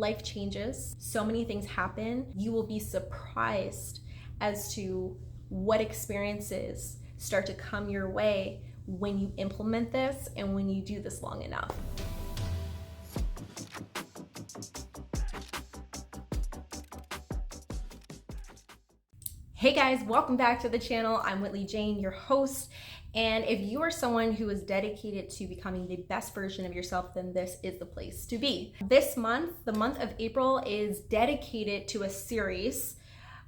life changes. So many things happen. You will be surprised as to what experiences start to come your way when you implement this and when you do this long enough. Hey guys, welcome back to the channel. I'm Whitley Jane, your host. And if you are someone who is dedicated to becoming the best version of yourself, then this is the place to be. This month, the month of April, is dedicated to a series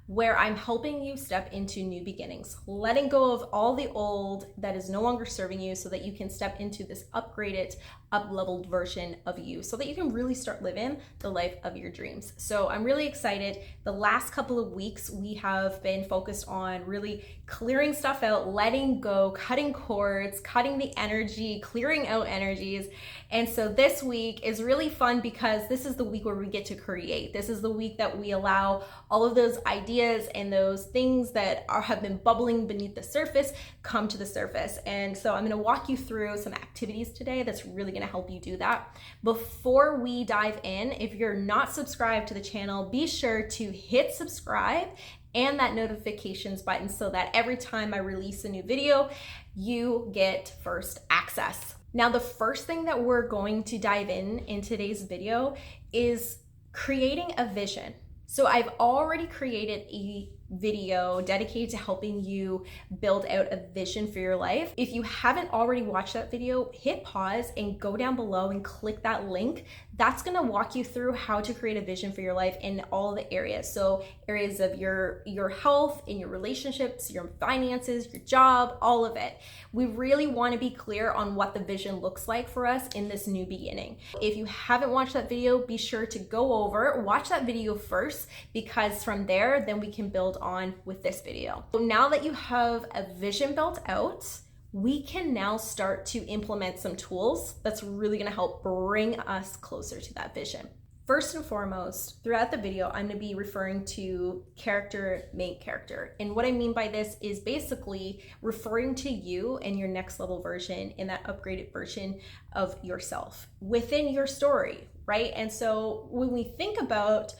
where I'm helping you step into new beginnings, letting go of all the old that is no longer serving you so that you can step into this upgraded, up-leveled version of you so that you can really start living the life of your dreams. So I'm really excited. The last couple of weeks, we have been focused on really clearing stuff out, letting go, cutting cords, cutting the energy, clearing out energies. And so this week is really fun because this is the week where we get to create. This is the week that we allow all of those ideas and those things that have been bubbling beneath the surface come to the surface. And so I'm going to walk you through some activities today that's really going to help you do that. Before we dive in, if you're not subscribed to the channel, be sure to hit subscribe and that notifications button so that every time I release a new video, you get first access. Now, the first thing that we're going to dive in today's video is creating a vision. So I've already created a video dedicated to helping you build out a vision for your life. If you haven't already watched that video, hit pause and go down below and click that link. That's going to walk you through how to create a vision for your life in all the areas. So areas of your health, in your relationships, your finances, your job, all of it. We really want to be clear on what the vision looks like for us in this new beginning. If you haven't watched that video, be sure to go over, watch that video first, because from there, then we can build on with this video. So now that you have a vision built out, we can now start to implement some tools that's really going to help bring us closer to that vision. First and foremost, throughout the video, I'm going to be referring to character, main character. And what I mean by this is basically referring to you and your next level version in that upgraded version of yourself within your story, right? And so when we think about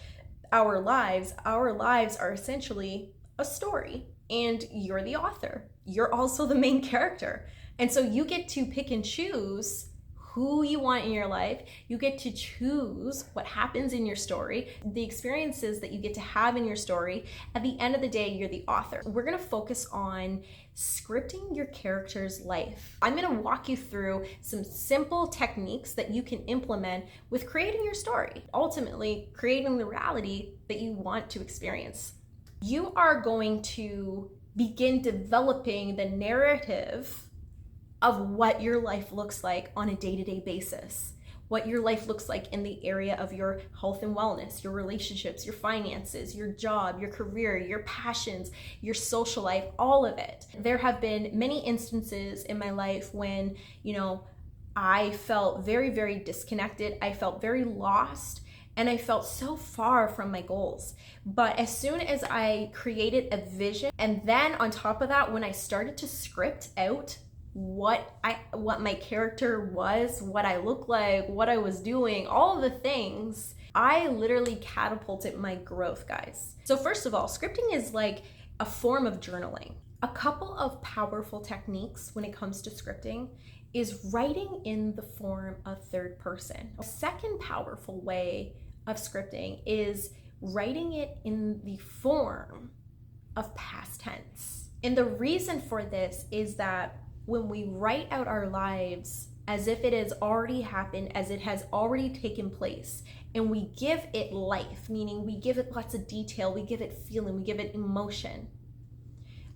our lives are essentially a story, and you're the author. You're also the main character. And so you get to pick and choose who you want in your life. You get to choose what happens in your story, the experiences that you get to have in your story. At the end of the day, you're the author. We're gonna focus on scripting your character's life. I'm gonna walk you through some simple techniques that you can implement with creating your story, ultimately creating the reality that you want to experience. You are going to begin developing the narrative of what your life looks like on a day-to-day basis, what your life looks like in the area of your health and wellness, your relationships, your finances, your job, your career, your passions, your social life, all of it. There have been many instances in my life when, I felt very, very disconnected. I felt very lost, and I felt so far from my goals. But as soon as I created a vision, and then on top of that, when I started to script out what my character was, what I looked like, what I was doing, all of the things, I literally catapulted my growth, guys. So first of all, scripting is like a form of journaling. A couple of powerful techniques when it comes to scripting is writing in the form of third person. A second powerful way of scripting is writing it in the form of past tense. And the reason for this is that when we write out our lives as if it has already happened, as it has already taken place, and we give it life, meaning we give it lots of detail, we give it feeling, we give it emotion,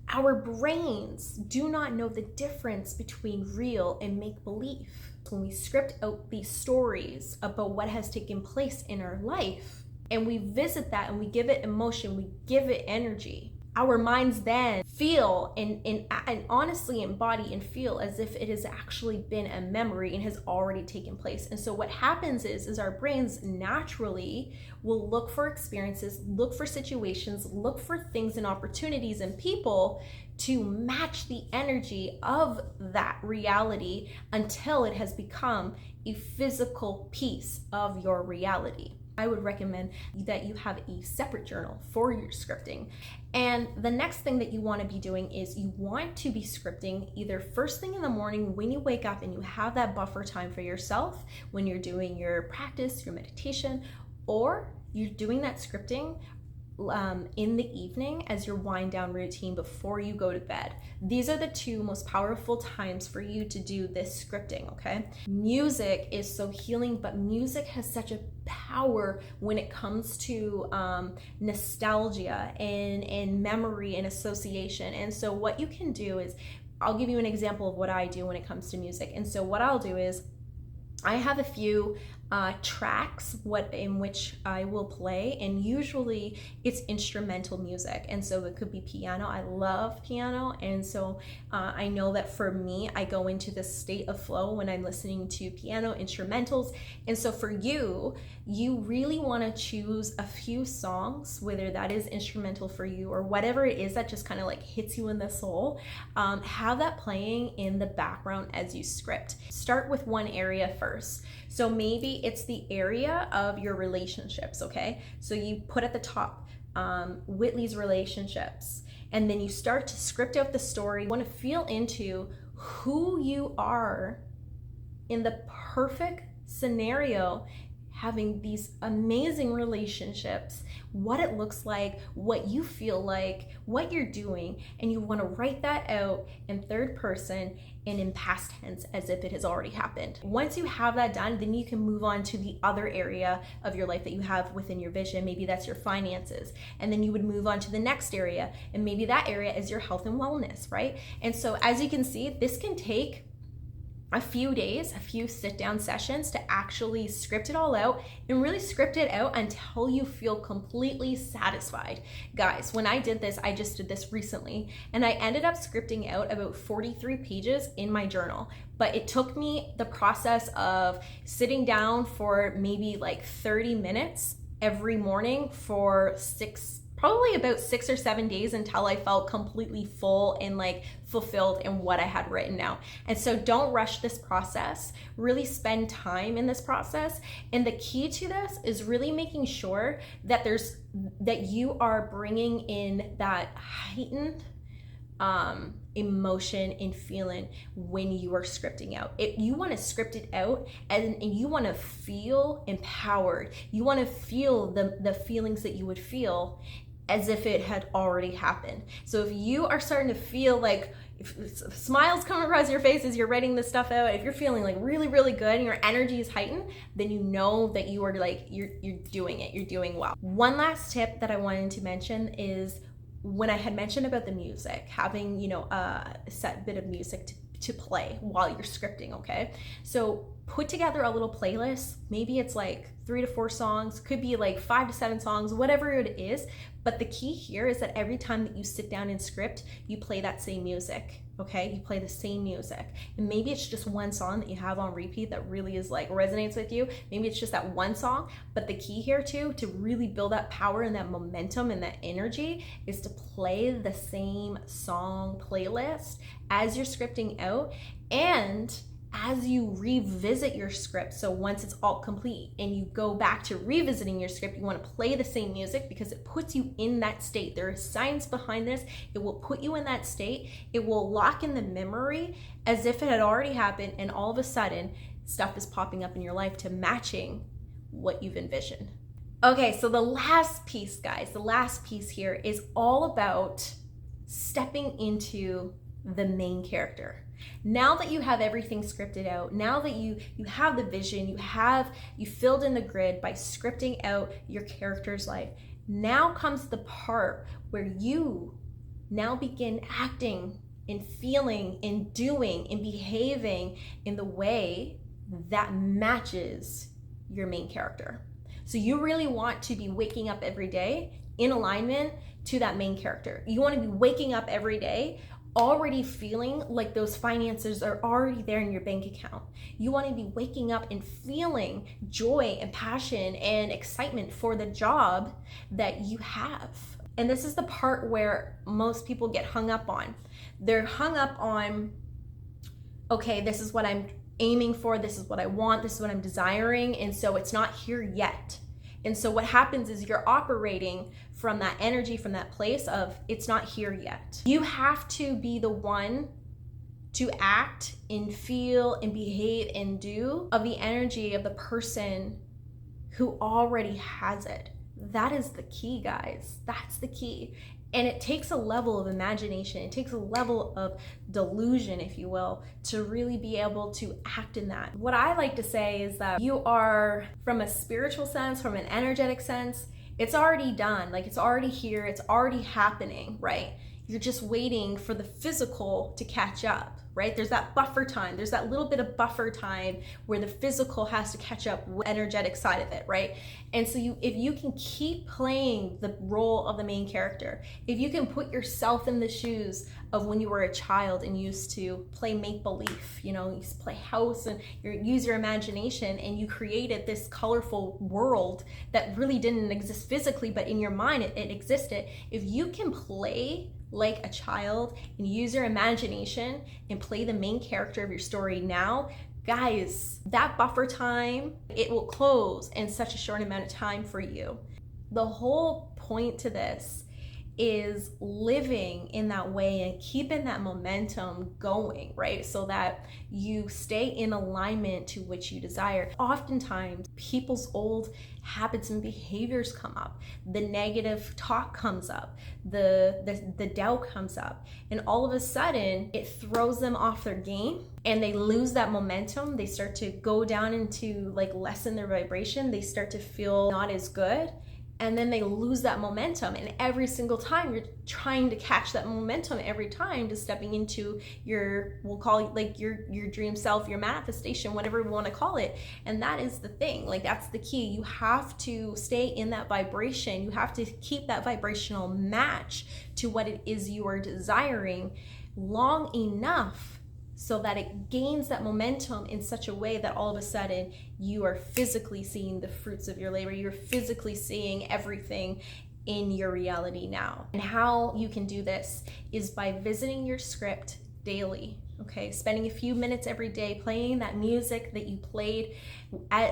our brains do not know the difference between real and make-believe. When we script out these stories about what has taken place in our life, and we visit that and we give it emotion, we give it energy, our minds then feel and honestly embody and feel as if it has actually been a memory and has already taken place. And so what happens is our brains naturally will look for experiences, look for situations, look for things and opportunities and people to match the energy of that reality until it has become a physical piece of your reality. I would recommend that you have a separate journal for your scripting. And the next thing that you want to be doing is you want to be scripting either first thing in the morning when you wake up and you have that buffer time for yourself when you're doing your practice, your meditation, or you're doing that scripting in the evening as your wind down routine before you go to bed. These are the two most powerful times for you to do this scripting, okay? Music is so healing, but music has such a power when it comes to nostalgia and memory and association. And so what you can do is, I'll give you an example of what I do when it comes to music. And so what I'll do is I have a few tracks in which I will play, and usually it's instrumental music, and so it could be piano. I love piano, and so I know that for me, I go into this state of flow when I'm listening to piano instrumentals. And so for you really want to choose a few songs, whether that is instrumental for you or whatever it is that just kind of like hits you in the soul. Have that playing in the background as you script. Start with one area first. So maybe it's the area of your relationships, okay? So you put at the top Whitley's relationships, and then you start to script out the story. You want to feel into who you are in the perfect scenario, having these amazing relationships, what it looks like, what you feel like, what you're doing, and you want to write that out in third person and in past tense as if it has already happened. Once you have that done, then you can move on to the other area of your life that you have within your vision. Maybe that's your finances, and then you would move on to the next area, and maybe that area is your health and wellness, right? And so as you can see, this can take a few days, a few sit-down sessions to actually script it all out and really script it out until you feel completely satisfied. Guys, when I did this, I just did this recently, and I ended up scripting out about 43 pages in my journal. But it took me the process of sitting down for maybe like 30 minutes every morning for probably about 6 or 7 days until I felt completely full and like fulfilled in what I had written out. And so don't rush this process. Really spend time in this process. And the key to this is really making sure that you are bringing in that heightened emotion and feeling when you are scripting out. You want to script it out and you want to feel empowered. You want to feel the feelings that you would feel as if it had already happened. So if you are starting to feel like if smiles come across your face as you're writing this stuff out, if you're feeling like really, really good and your energy is heightened, then you know that you are like, you're doing it, you're doing well. One last tip that I wanted to mention is when I had mentioned about the music, having, a set bit of music to play while you're scripting, okay? So put together a little playlist. Maybe it's like 3 to 4 songs, could be like 5 to 7 songs, whatever it is. But the key here is that every time that you sit down and script, you play that same music, okay? You play the same music. And maybe it's just one song that you have on repeat that really is like resonates with you. Maybe it's just that one song. But the key here too, to really build that power and that momentum and that energy, is to play the same song playlist as you're scripting out, and as you revisit your script. So once it's all complete and you go back to revisiting your script, you want to play the same music because it puts you in that state. There is science behind this. It will put you in that state. It will lock in the memory as if it had already happened, and all of a sudden stuff is popping up in your life to matching what you've envisioned. Okay, so the last piece, guys, the last piece here is all about stepping into the main character. Now that you have everything scripted out, now that you have the vision, you filled in the grid by scripting out your character's life, now comes the part where you now begin acting and feeling and doing and behaving in the way that matches your main character. So you really want to be waking up every day in alignment to that main character. You want to be waking up every day already feeling like those finances are already there in your bank account. You want to be waking up and feeling joy and passion and excitement for the job that you have. And this is the part where most people get hung up on. They're hung up on, okay, this is what I'm aiming for, this is what I want, this is what I'm desiring, and so it's not here yet. And so what happens is you're operating from that energy, from that place of it's not here yet. You have to be the one to act and feel and behave and do of the energy of the person who already has it. That is the key, guys. That's the key. And it takes a level of imagination, it takes a level of delusion, if you will, to really be able to act in that. What I like to say is that you are, from a spiritual sense, from an energetic sense, it's already done. Like, it's already here, it's already happening, right? You're just waiting for the physical to catch up, right? There's that buffer time. There's that little bit of buffer time where the physical has to catch up with the energetic side of it, right? And so if you can keep playing the role of the main character, if you can put yourself in the shoes of when you were a child and used to play make-believe, you used to play house and use your imagination, and you created this colorful world that really didn't exist physically, but in your mind it existed. If you can play like a child and use your imagination and play the main character of your story now, guys, that buffer time, it will close in such a short amount of time for you. The whole point to this is living in that way and keeping that momentum going, right? So that you stay in alignment to what you desire. Oftentimes, people's old habits and behaviors come up. The negative talk comes up. The doubt comes up. And all of a sudden, it throws them off their game and they lose that momentum. They start to go down into lessen their vibration. They start to feel not as good. And then they lose that momentum, and every single time you're trying to catch that momentum, every time to stepping into your, we'll call it your dream self, your manifestation, whatever we want to call it. And that is the thing, that's the key. You have to stay in that vibration. You have to keep that vibrational match to what it is you are desiring long enough so that it gains that momentum in such a way that all of a sudden you are physically seeing the fruits of your labor. You're physically seeing everything in your reality now. And how you can do this is by visiting your script daily, okay? Spending a few minutes every day playing that music that you played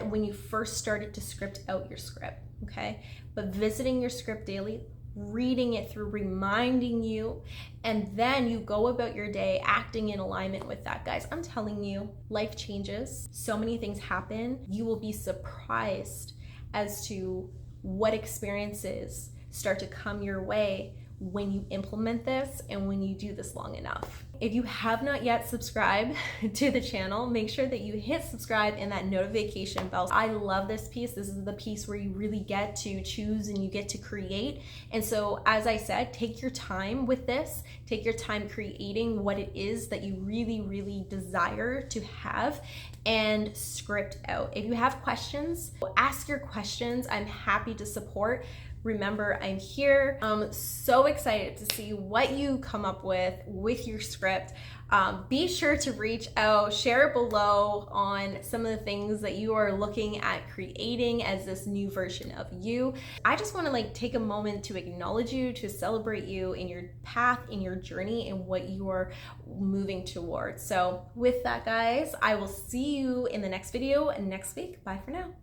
when you first started to script out your script, okay? But visiting your script daily, reading it through, reminding you, and then you go about your day acting in alignment with that. Guys, I'm telling you, life changes. So many things happen. You will be surprised as to what experiences start to come your way when you implement this and when you do this long enough. If you have not yet subscribed to the channel, make sure that you hit subscribe and that notification bell. I love this piece. This is the piece where you really get to choose and you get to create. And so, as I said, take your time with this. Take your time creating what it is that you really, really desire to have and script out. If you have questions, ask your questions. I'm happy to support. Remember, I'm here. I'm so excited to see what you come up with your script. Be sure to reach out, share below on some of the things that you are looking at creating as this new version of you. I just want to take a moment to acknowledge you, to celebrate you in your path, in your journey, and what you are moving towards. So with that, guys, I will see you in the next video next week. Bye for now.